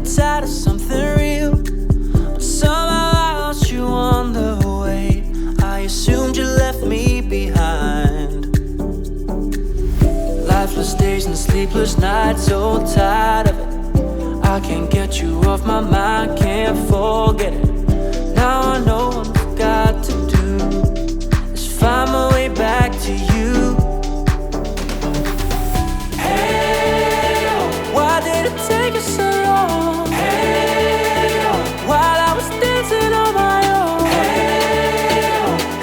tired of something real. But somehow I lost you on the way. I assumed you left me behind. Lifeless days and sleepless nights, so tired of it. I can't get you off my mind, can't forget it. Now I know what I've got to do is find my way back to you. Hey, why did it take us so long? Hey, while I was dancing on my own. Hey,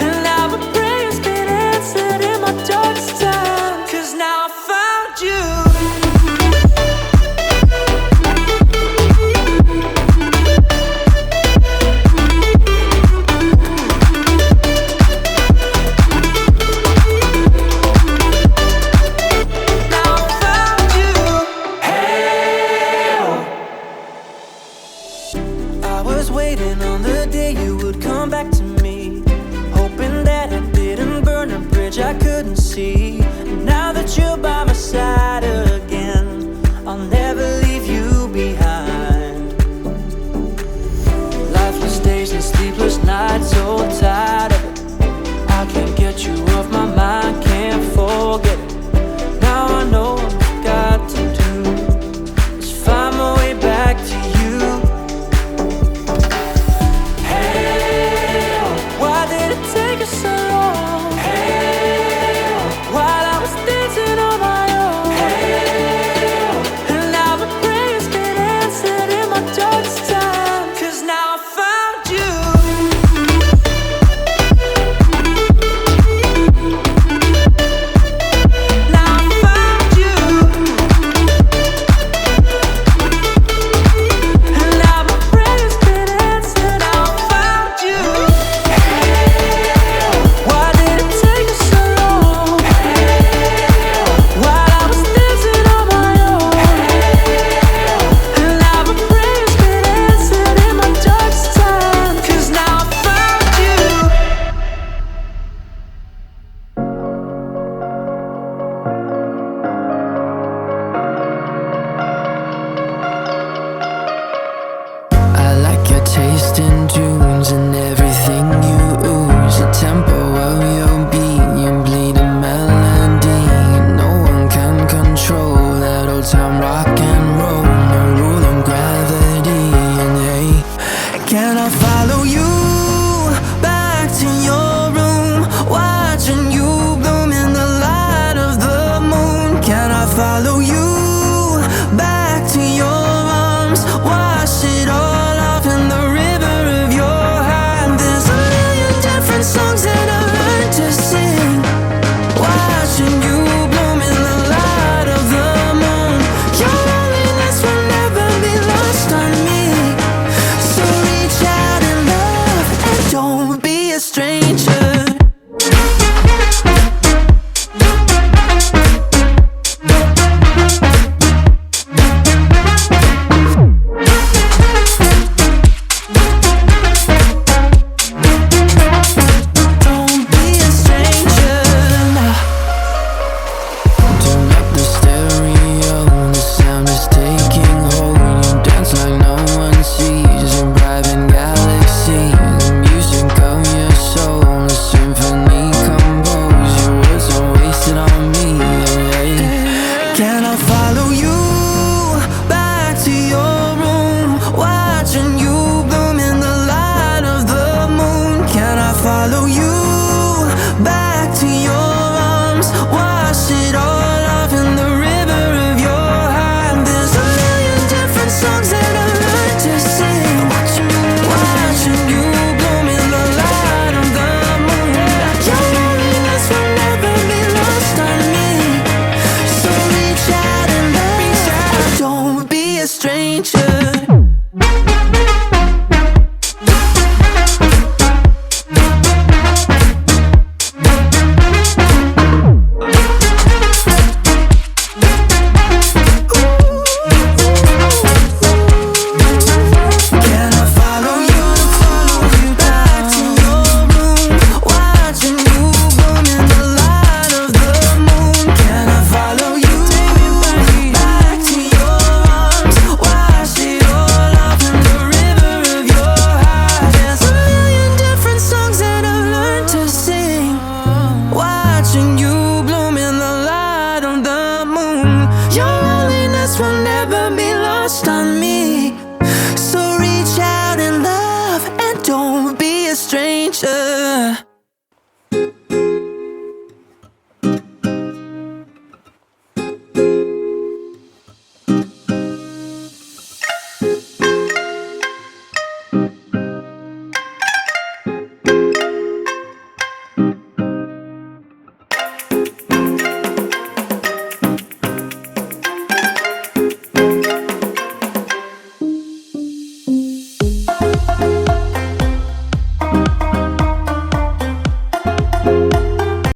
and now my prayers been answered in my darkest time. 'Cause now I found you. Waiting on the day you would come back to me, hoping that I didn't burn a bridge I couldn't see. And now that you're by my side again, I'll never leave you behind. Lifeless days and sleepless nights, so tired of it. I can't get you off my mind, can't forget it. Now I know what I've got to do is find my way back to you. Take us so long. Hey, while I was dancing on my own. Hey, and now my prayers been answered in my darkest time. 'Cause now I found you. Now I found you. And now my prayers been answered. Now I found you. Tasting tunes and everything you ooze, the tempo of your beat, you bleed a melody. No one can control that old time rock and roll, no rule of gravity. And hey, can I follow you back to your room, watching you bloom in the light of the moon? Can I follow you back to your arms, wash it all off in the river of your heart? There's a million different songs that I learned to sing, watching you bloom in the light of the moon. Your loneliness will never be lost on me, so reach out in love and don't be a stranger. Can I follow you back to your room, watching you